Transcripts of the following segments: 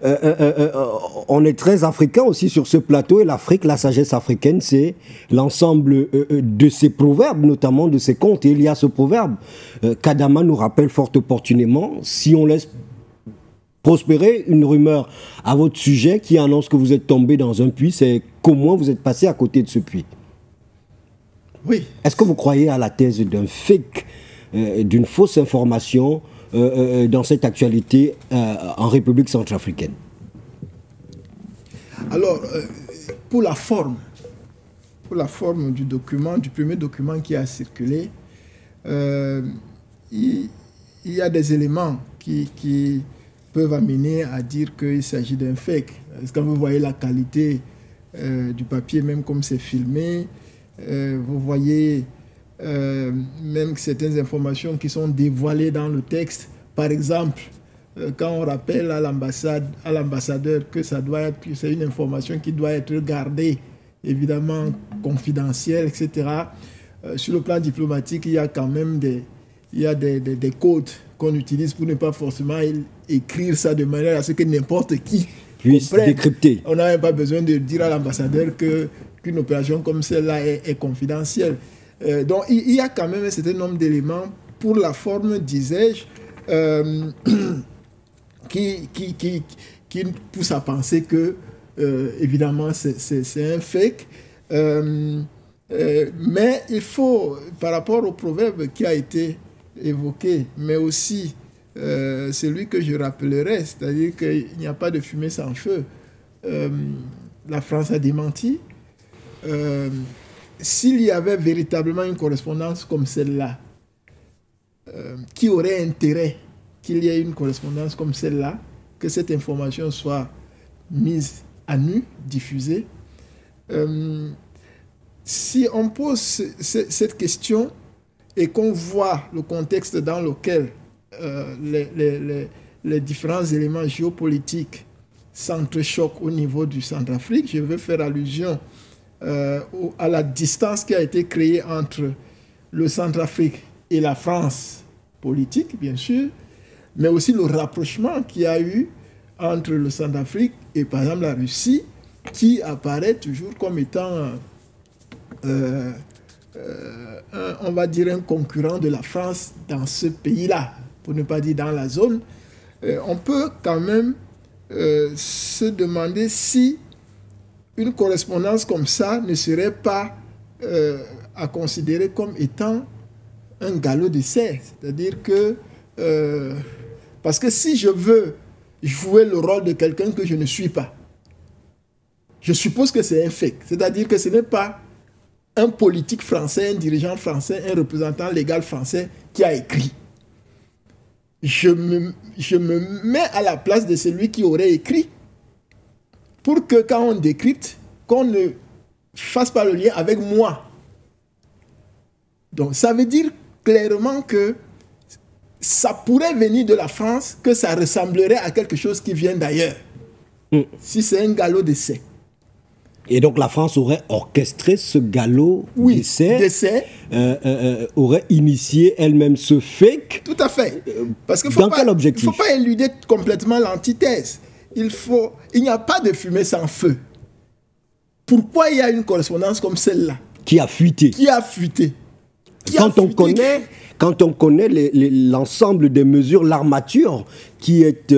on est très africain aussi sur ce plateau, et l'Afrique, la sagesse africaine, c'est l'ensemble de ces proverbes, notamment de ces contes. Et il y a ce proverbe qu'Adama nous rappelle fort opportunément: si on laisse prospérer une rumeur à votre sujet qui annonce que vous êtes tombé dans un puits, c'est qu'au moins vous êtes passé à côté de ce puits. Oui. Est-ce que vous croyez à la thèse d'un fake, d'une fausse information dans cette actualité en République centrafricaine? Alors, pour la forme du document, du premier document qui a circulé, il y a des éléments qui peuvent amener à dire qu'il s'agit d'un fake. Parce que quand vous voyez la qualité du papier, même comme c'est filmé, vous voyez même certaines informations qui sont dévoilées dans le texte. Par exemple, quand on rappelle à l'ambassadeur que c'est une information qui doit être gardée, évidemment confidentielle, etc. Sur le plan diplomatique, il y a quand même des codes qu'on utilise pour ne pas forcément écrire ça de manière à ce que n'importe qui puisse décrypter. On n'a même pas besoin de dire à l'ambassadeur qu'une opération comme celle-là est confidentielle. Donc il y a quand même un certain nombre d'éléments pour la forme, disais-je, qui pousse à penser que, évidemment, c'est un fake. Mais il faut, par rapport au proverbe qui a été évoqué, mais aussi celui que je rappellerai, c'est-à-dire qu'il n'y a pas de fumée sans feu. La France a démenti. S'il y avait véritablement une correspondance comme celle-là, qui aurait intérêt qu'il y ait une correspondance comme celle-là, que cette information soit mise à nu, diffusée. Si on pose cette question et qu'on voit le contexte dans lequel les différents éléments géopolitiques s'entrechoquent au niveau du Centrafrique, je veux faire allusion à la distance qui a été créée entre le Centrafrique et la France politique, bien sûr, mais aussi le rapprochement qu'il y a eu entre le Centrafrique et, par exemple, la Russie, qui apparaît toujours comme étant, on va dire, un concurrent de la France dans ce pays-là, pour ne pas dire dans la zone. On peut quand même se demander si une correspondance comme ça ne serait pas à considérer comme étant un galop d'essai. C'est-à-dire que, parce que si je veux jouer le rôle de quelqu'un que je ne suis pas, je suppose que c'est un fake. C'est-à-dire que ce n'est pas un politique français, un dirigeant français, un représentant légal français qui a écrit. Je me mets à la place de celui qui aurait écrit pour que quand on décrypte, qu'on ne fasse pas le lien avec moi. Donc ça veut dire clairement que ça pourrait venir de la France, que ça ressemblerait à quelque chose qui vient d'ailleurs. Si c'est un galop d'essai. Et donc la France aurait orchestré ce galop d'essai, aurait initié elle-même ce fake. Tout à fait. Parce qu'il dans quel objectif? Il ne faut pas éluder complètement l'antithèse. Il n'y a pas de fumée sans feu. Pourquoi il y a une correspondance comme celle-là? Qui a fuité. Qui a fuité. Quand on connaît l'ensemble des mesures, l'armature qui est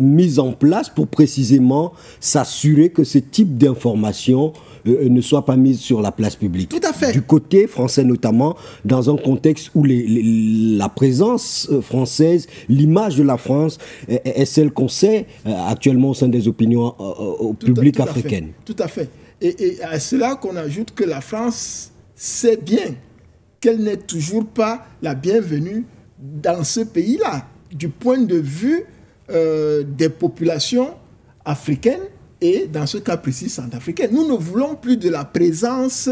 mise en place pour précisément s'assurer que ce type d'information ne soit pas mise sur la place publique. Tout à fait. Du côté français notamment, dans un contexte où la présence française, l'image de la France est celle qu'on sait actuellement au sein des opinions publiques africaines. Tout à fait. Et à cela qu'on ajoute que la France sait bien qu'elle n'est toujours pas la bienvenue dans ce pays-là, du point de vue des populations africaines et, dans ce cas précis, centrafricaines. Nous ne voulons plus de la présence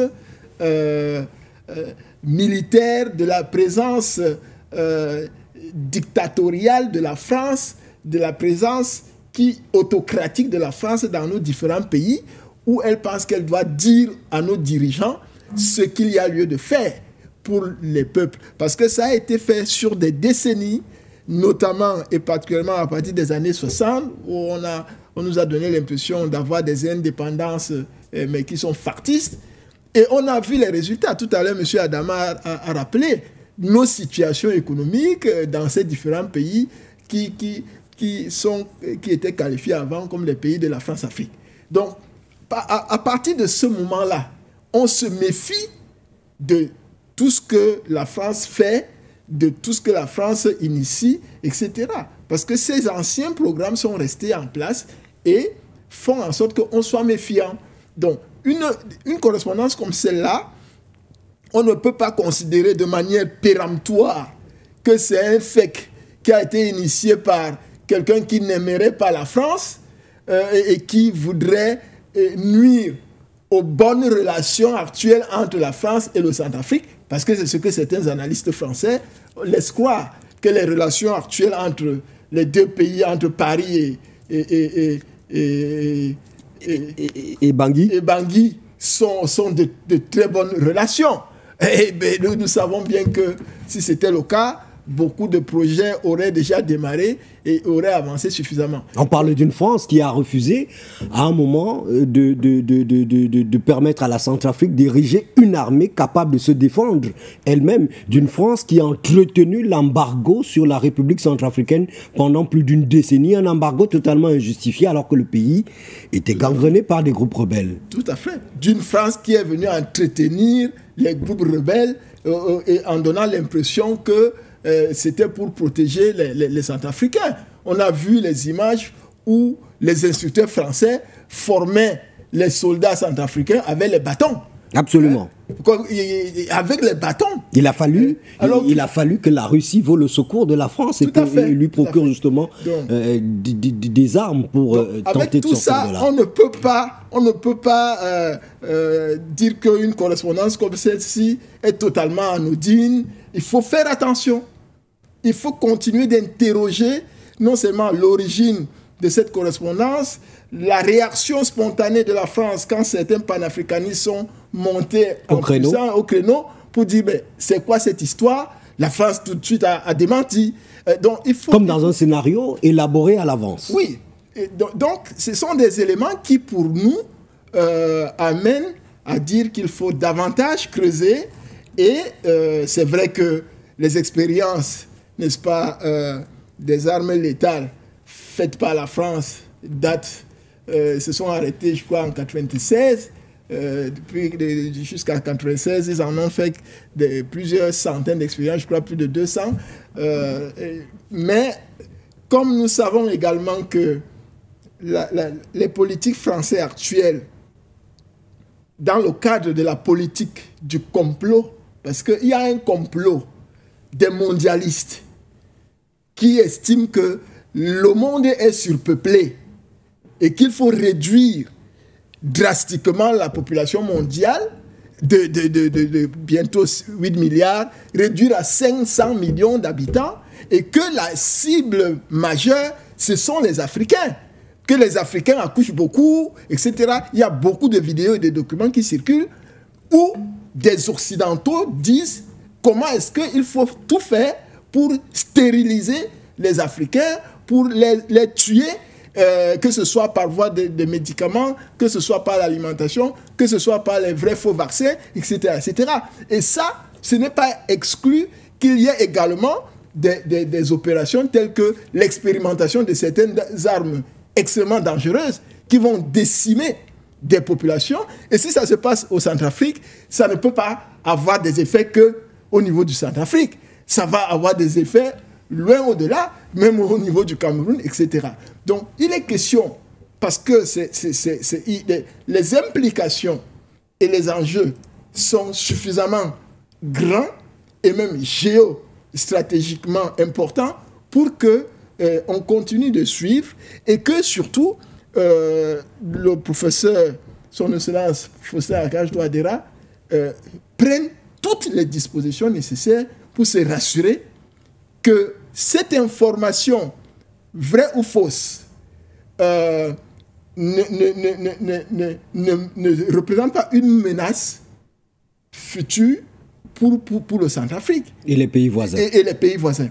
militaire, de la présence dictatoriale de la France, de la présence autocratique de la France dans nos différents pays, où elle pense qu'elle doit dire à nos dirigeants ce qu'il y a lieu de faire pour les peuples. Parce que ça a été fait sur des décennies notamment et particulièrement à partir des années 60, où on nous a donné l'impression d'avoir des indépendances, mais qui sont factices. Et on a vu les résultats. Tout à l'heure, M. Adama a rappelé nos situations économiques dans ces différents pays qui étaient qualifiés avant comme les pays de la France-Afrique. Donc, à partir de ce moment-là, on se méfie de tout ce que la France fait, de tout ce que la France initie, etc. Parce que ces anciens programmes sont restés en place et font en sorte qu'on soit méfiant. Donc, une correspondance comme celle-là, on ne peut pas considérer de manière péremptoire que c'est un fake qui a été initié par quelqu'un qui n'aimerait pas la France et qui voudrait nuire aux bonnes relations actuelles entre la France et le Centrafrique, parce que c'est ce que certains analystes français laissent croire, que les relations actuelles entre les deux pays, entre Paris et Bangui sont de très bonnes relations. Et nous savons bien que si c'était le cas, beaucoup de projets auraient déjà démarré et auraient avancé suffisamment. On parle d'une France qui a refusé à un moment de permettre à la Centrafrique d'ériger une armée capable de se défendre elle-même, d'une France qui a entretenu l'embargo sur la République centrafricaine pendant plus d'une décennie, un embargo totalement injustifié alors que le pays était gangrené par des groupes rebelles. Tout à fait. D'une France qui est venue entretenir les groupes rebelles et en donnant l'impression que c'était pour protéger les Centrafricains. On a vu les images où les instructeurs français formaient les soldats centrafricains avec les bâtons. Absolument. Avec les bâtons. Il a fallu que la Russie vole au secours de la France et lui procure justement des armes pour tenter de sortir de là. On ne peut pas dire qu'une correspondance comme celle-ci est totalement anodine. Il faut faire attention. Il faut continuer d'interroger non seulement l'origine de cette correspondance, la réaction spontanée de la France quand certains panafricanistes sont montés au créneau pour dire mais c'est quoi cette histoire? La France tout de suite a démenti. Donc, comme dans un scénario élaboré à l'avance. Oui. Donc ce sont des éléments qui pour nous amènent à dire qu'il faut davantage creuser et c'est vrai que les expériences, n'est-ce pas, des armes létales faites par la France se sont arrêtées, je crois, en 1996. Jusqu'à 1996, ils en ont fait plusieurs centaines d'expériences, je crois plus de 200. Mais comme nous savons également que les politiques françaises actuelles, dans le cadre de la politique du complot, parce qu'il y a un complot des mondialistes qui estiment que le monde est surpeuplé et qu'il faut réduire drastiquement la population mondiale de bientôt 8 milliards, réduire à 500 millions d'habitants et que la cible majeure, ce sont les Africains. Que les Africains accouchent beaucoup, etc. Il y a beaucoup de vidéos et de documents qui circulent où des Occidentaux disent comment est-ce qu'il faut tout faire pour stériliser les Africains, pour les tuer, que ce soit par voie de médicaments, que ce soit par l'alimentation, que ce soit par les vrais faux vaccins, etc. etc. Et ça, ce n'est pas exclu qu'il y ait également des opérations telles que l'expérimentation de certaines armes extrêmement dangereuses qui vont décimer des populations. Et si ça se passe au Centrafrique, ça ne peut pas avoir des effets qu'au niveau du Centrafrique. Ça va avoir des effets loin au-delà, même au niveau du Cameroun, etc. Donc, il est question, parce que les implications et les enjeux sont suffisamment grands et même géostratégiquement importants pour que on continue de suivre et que surtout le professeur, son excellence Faustin Archange Touadéra, prenne toutes les dispositions nécessaires pour se rassurer que cette information, vraie ou fausse, ne représente pas une menace future pour le Centrafrique. Et les pays voisins. Et les pays voisins.